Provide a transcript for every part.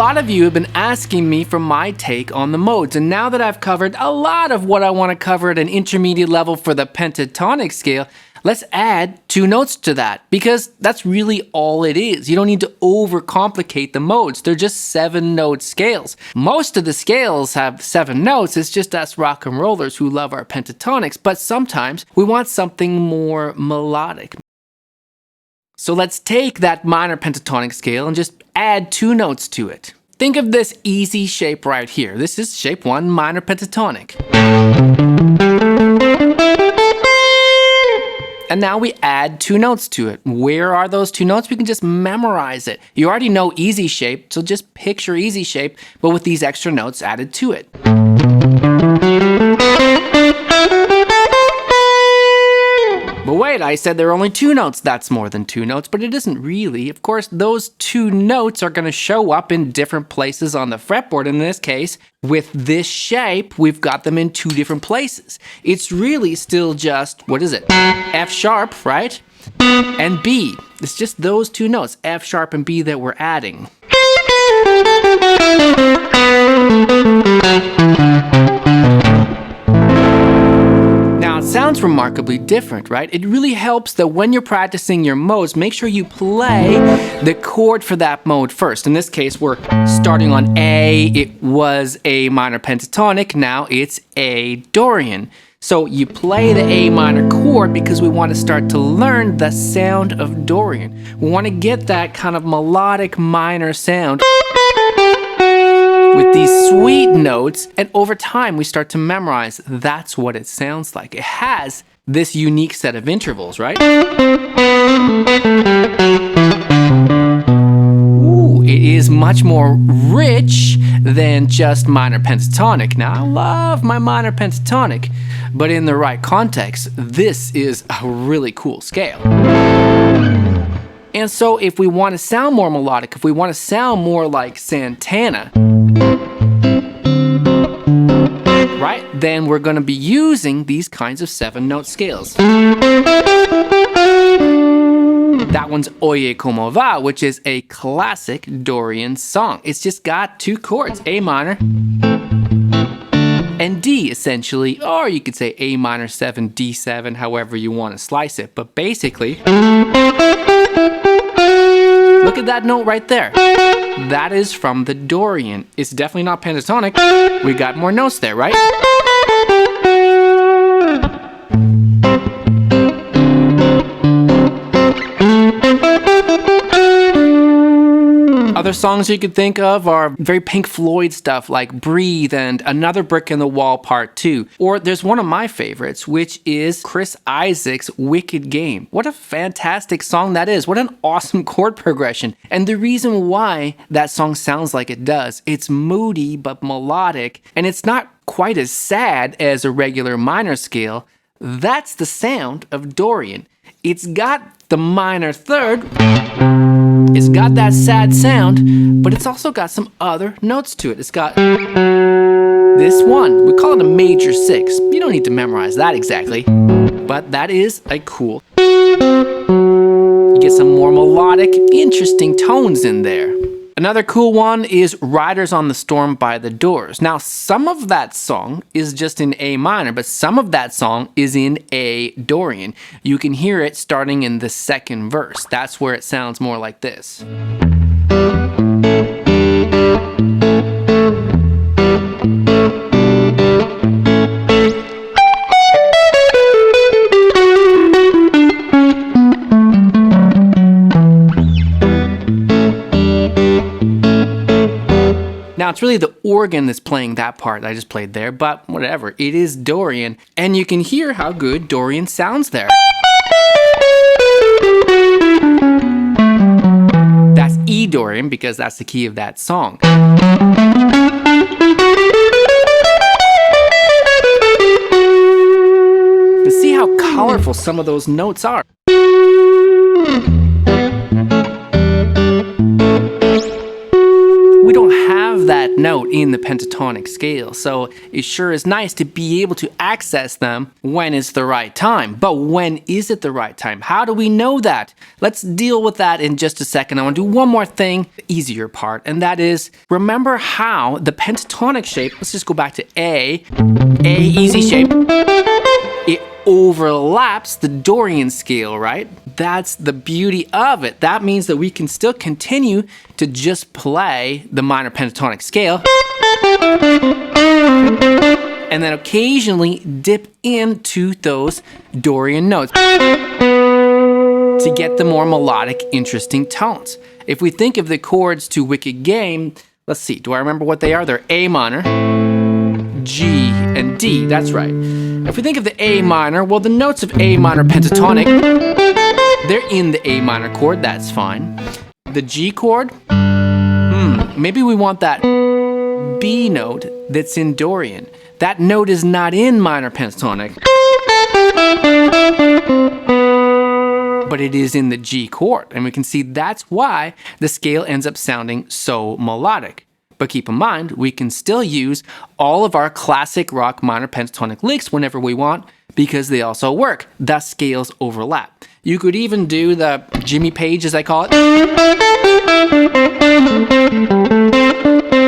lot of you have been asking me for my take on the modes, and now that I've covered a lot of what I want to cover at an intermediate level for the pentatonic scale, let's add 2 notes to that, because that's really all it is. You don't need to overcomplicate the modes. They're just 7-note scales. Most of the scales have 7 notes. It's just us rock and rollers who love our pentatonics, but sometimes we want something more melodic. So let's take that minor pentatonic scale and just add 2 notes to it. Think of this easy shape right here. This is shape 1, minor pentatonic. And now we add 2 notes to it. Where are those 2 notes? We can just memorize it. You already know easy shape, so just picture easy shape, but with these extra notes added to it. But wait, I said there are only 2 notes. That's more than 2 notes, but it isn't really. Of course, those 2 notes are going to show up in different places on the fretboard. In this case, with this shape, we've got them in 2 different places. It's really still just, what is it? F sharp, right? And B. It's just those 2 notes, F sharp and B, that we're adding. Now, it sounds remarkably different, right? It really helps that when you're practicing your modes, make sure you play the chord for that mode first. In this case, we're starting on A. It was a minor pentatonic. Now it's a Dorian. So you play the A minor chord because we want to start to learn the sound of Dorian. We want to get that kind of melodic minor sound with these sweet notes, and over time we start to memorize that's what it sounds like. It has this unique set of intervals, right? Ooh, it is much more rich than just minor pentatonic. Now, I love my minor pentatonic, but in the right context, this is a really cool scale. And so if we want to sound more melodic, if we want to sound more like Santana, right, then we're going to be using these kinds of 7-note scales. That one's Oye Como Va, which is a classic Dorian song. It's just got 2 chords, A minor and D, essentially, or you could say A minor 7, D7, however you want to slice it. But basically, look at that note right there. That is from the Dorian. It's definitely not pentatonic. We got more notes there, right? Other songs you could think of are very Pink Floyd stuff like Breathe and Another Brick in the Wall Part 2. Or there's one of my favorites, which is Chris Isaak's Wicked Game. What a fantastic song that is. What an awesome chord progression. And the reason why that song sounds like it does, it's moody but melodic, and it's not quite as sad as a regular minor scale. That's the sound of Dorian. It's got the minor third. It's got that sad sound, but it's also got some other notes to it. It's got this one. We call it a major 6. You don't need to memorize that exactly, but that is a cool. You get some more melodic, interesting tones in there. Another cool one is Riders on the Storm by the Doors. Now, some of that song is just in A minor, but some of that song is in A Dorian. You can hear it starting in the 2nd verse. That's where it sounds more like this. Now, it's really the organ that's playing that part I just played there, but whatever, it is Dorian, and you can hear how good Dorian sounds there. That's E Dorian because that's the key of that song. You see how colorful some of those notes are. We don't have that note in the pentatonic scale. So it sure is nice to be able to access them when it's the right time. But when is it the right time? How do we know that? Let's deal with that in just a second. I want to do one more thing, the easier part, and that is remember how the pentatonic shape, let's just go back to A, easy shape, it overlaps the Dorian scale, right? That's the beauty of it. That means that we can still continue to just play the minor pentatonic scale and then occasionally dip into those Dorian notes to get the more melodic, interesting tones. If we think of the chords to Wicked Game, let's see, do I remember what they are? They're A minor, G, and D, that's right. If we think of the A minor, well, the notes of A minor pentatonic, they're in the A minor chord, that's fine. The G chord, maybe we want that B note that's in Dorian. That note is not in minor pentatonic, but it is in the G chord. And we can see that's why the scale ends up sounding so melodic. But keep in mind, we can still use all of our classic rock minor pentatonic licks whenever we want because they also work. Thus, scales overlap. You could even do the Jimmy Page, as I call it,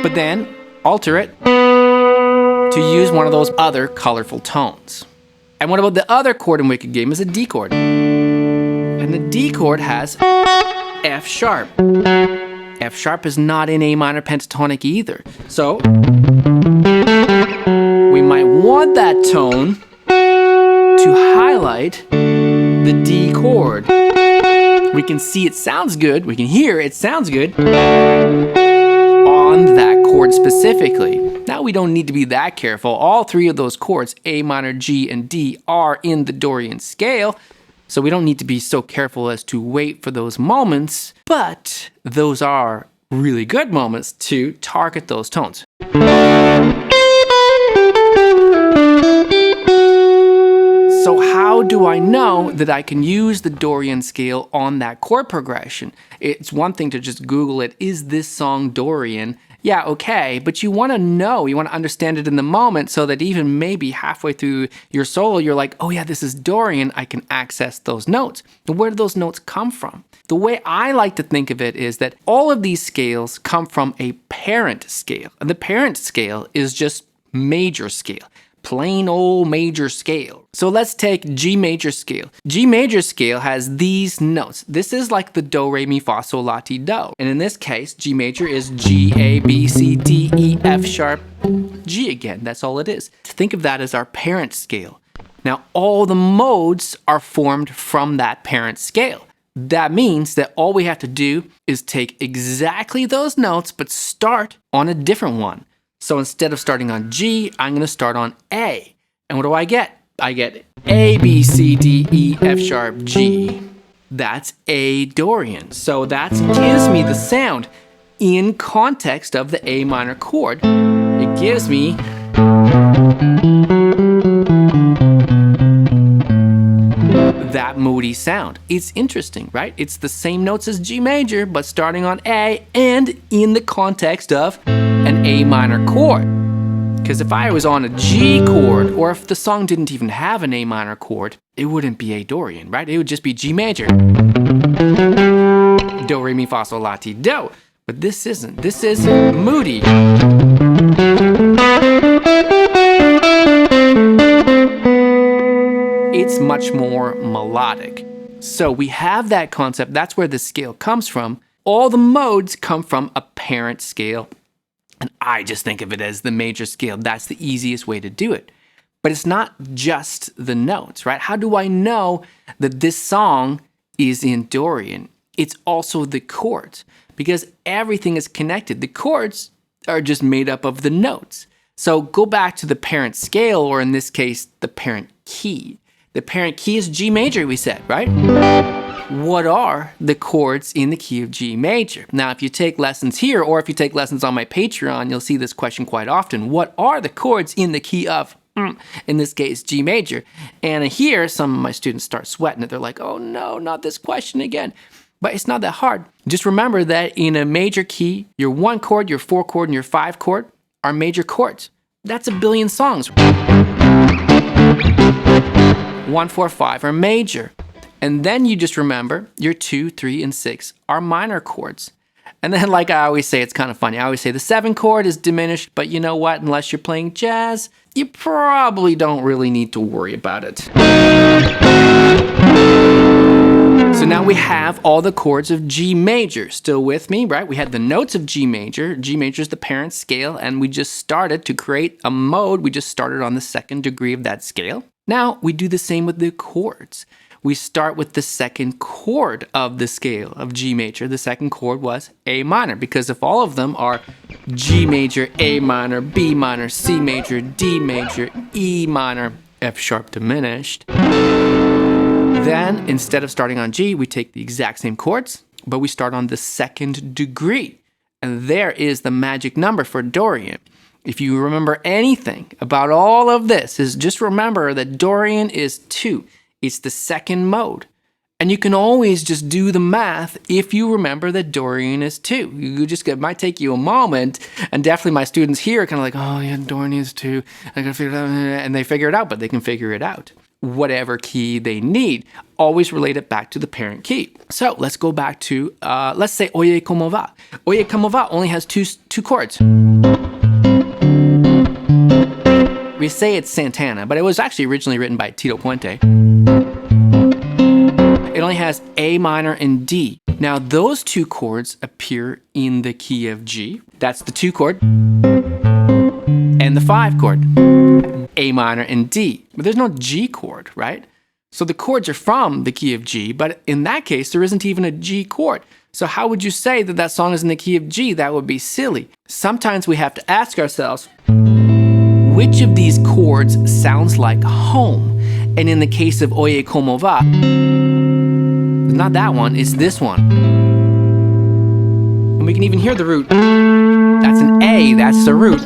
but then alter it to use one of those other colorful tones. And what about the other chord in Wicked Game is a D chord. And the D chord has F sharp. F sharp is not in A minor pentatonic either. So we might want that tone to highlight the D chord. We can see it sounds good. We can hear it sounds good on that chord specifically. Now we don't need to be that careful. All three of those chords, A minor, G, and D, are in the Dorian scale. So we don't need to be so careful as to wait for those moments, but those are really good moments to target those tones. So how do I know that I can use the Dorian scale on that chord progression? It's one thing to just Google it, is this song Dorian? Yeah, okay, but you want to know, you want to understand it in the moment so that even maybe halfway through your solo, you're like, oh yeah, this is Dorian, I can access those notes. But where do those notes come from? The way I like to think of it is that all of these scales come from a parent scale. And the parent scale is just major scale. Plain old major scale. So let's take G major scale. G major scale has these notes. This is like the do, re, mi, fa, sol, la, ti, do. And in this case, G major is G, A, B, C, D, E, F sharp, G again. That's all it is. Think of that as our parent scale. Now, all the modes are formed from that parent scale. That means that all we have to do is take exactly those notes, but start on a different one. So instead of starting on G, I'm going to start on A. And what do I get? I get A, B, C, D, E, F sharp, G. That's A Dorian. So that gives me the sound in context of the A minor chord. It gives me that moody sound. It's interesting, right? It's the same notes as G major, but starting on A and in the context of an A minor chord. Because if I was on a G chord, or if the song didn't even have an A minor chord, it wouldn't be A Dorian, right? It would just be G major. Do, re, mi, fa, sol, la, ti, do. But this isn't. This is moody. It's much more melodic. So we have that concept. That's where the scale comes from. All the modes come from a parent scale. And I just think of it as the major scale. That's the easiest way to do it. But it's not just the notes, right? How do I know that this song is in Dorian? It's also the chords, because everything is connected. The chords are just made up of the notes. So go back to the parent scale, or in this case, the parent key. The parent key is G major, we said, right? What are the chords in the key of G major? Now, if you take lessons here, or if you take lessons on my Patreon, you'll see this question quite often. What are the chords in the key of, in this case, G major? And here, some of my students start sweating it. They're like, oh no, not this question again. But it's not that hard. Just remember that in a major key, your 1 chord, your 4 chord, and your 5 chord are major chords. That's a billion songs. 1, 4, 5 are major. And then you just remember your 2, 3, and 6 are minor chords. And then, like I always say, it's kind of funny. I always say the 7 chord is diminished, but you know what? Unless you're playing jazz, you probably don't really need to worry about it. So now we have all the chords of G major. Still with me, right? We had the notes of G major. G major is the parent scale, and we just started to create a mode. We just started on the 2nd degree of that scale. Now we do the same with the chords. We start with the 2nd chord of the scale of G major. The 2nd chord was A minor, because if all of them are G major, A minor, B minor, C major, D major, E minor, F sharp diminished, then instead of starting on G, we take the exact same chords, but we start on the 2nd degree. And there is the magic number for Dorian. If you remember anything about all of this, is just remember that Dorian is 2. It's the 2nd mode. And you can always just do the math if you remember that Dorian is 2. It might take you a moment, and definitely my students here are kind of like, oh yeah, Dorian is 2. I gotta figure it out, and they figure it out, but they can figure it out. Whatever key they need, always relate it back to the parent key. So let's go back to, let's say Oye Como Va. Oye Como Va only has two chords. We say it's Santana, but it was actually originally written by Tito Puente. It only has A minor and D. Now those 2 chords appear in the key of G. That's the 2 chord and the 5 chord, A minor and D. But there's no G chord, right? So the chords are from the key of G, but in that case, there isn't even a G chord. So how would you say that that song is in the key of G? That would be silly. Sometimes we have to ask ourselves, which of these chords sounds like home? And in the case of Oye Como Va, it's not that one, it's this one. And we can even hear the root. That's an A, that's the root.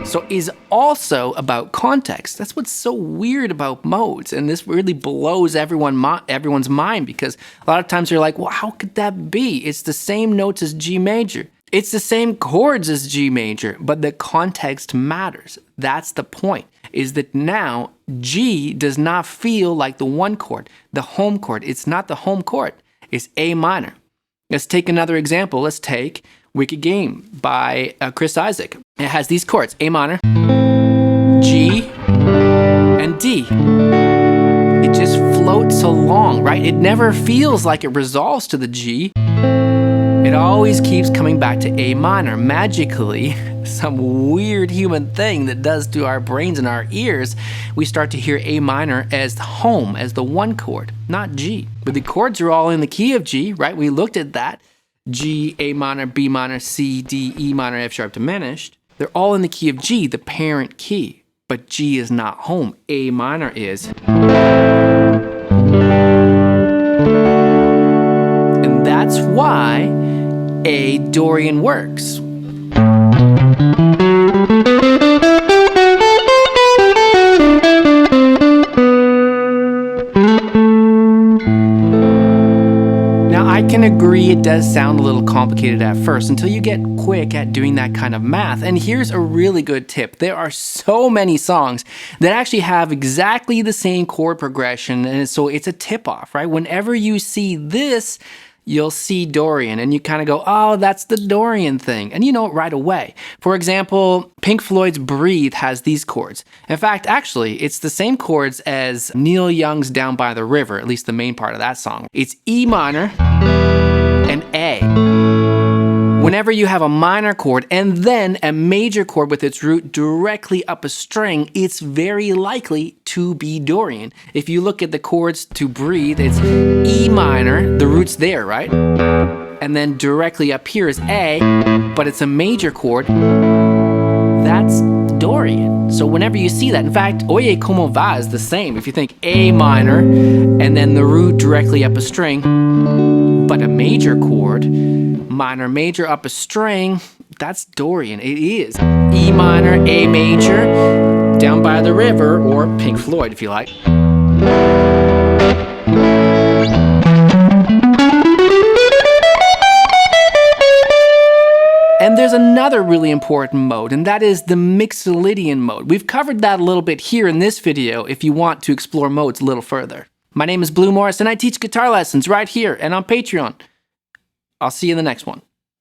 So is also about context. That's what's so weird about modes, and this really blows everyone's mind, because a lot of times you're like, well, how could that be? It's the same notes as G major. It's the same chords as G major, but the context matters. That's the point, is that now G does not feel like the 1 chord, the home chord. It's not the home chord. It's A minor. Let's take another example. Let's take Wicked Game by Chris Isaak. It has these chords, A minor, G, and D. It just floats along, right? It never feels like it resolves to the G. It always keeps coming back to A minor. Magically, some weird human thing that does to our brains and our ears, we start to hear A minor as home, as the 1 chord, not G. But the chords are all in the key of G, right? We looked at that. G, A minor, B minor, C, D, E minor, F sharp diminished. They're all in the key of G, the parent key. But G is not home. A minor is. And that's why A Dorian works. I can agree it does sound a little complicated at first until you get quick at doing that kind of math. And here's a really good tip. There are so many songs that actually have exactly the same chord progression, and so it's a tip-off, right? Whenever you see this, you'll see Dorian, and you kind of go, oh, that's the Dorian thing. And you know it right away. For example, Pink Floyd's Breathe has these chords. In fact, actually, it's the same chords as Neil Young's Down by the River, at least the main part of that song. It's E minor and A. Whenever you have a minor chord and then a major chord with its root directly up a string, it's very likely to be Dorian. If you look at the chords to Breathe, it's E minor, the root's there, right? And then directly up here is A, but it's a major chord. That's Dorian. So whenever you see that, in fact, Oye Como Va is the same. If you think A minor and then the root directly up a string, but a major chord, minor, major up a string, That's Dorian. It is E minor, A major, Down by the River, or Pink Floyd if you like. And there's another really important mode, and that is the Mixolydian mode. We've covered that a little bit here in this video if you want to explore modes a little further. My name is Blue Morris, and I teach guitar lessons right here and on Patreon. I'll see you in the next one.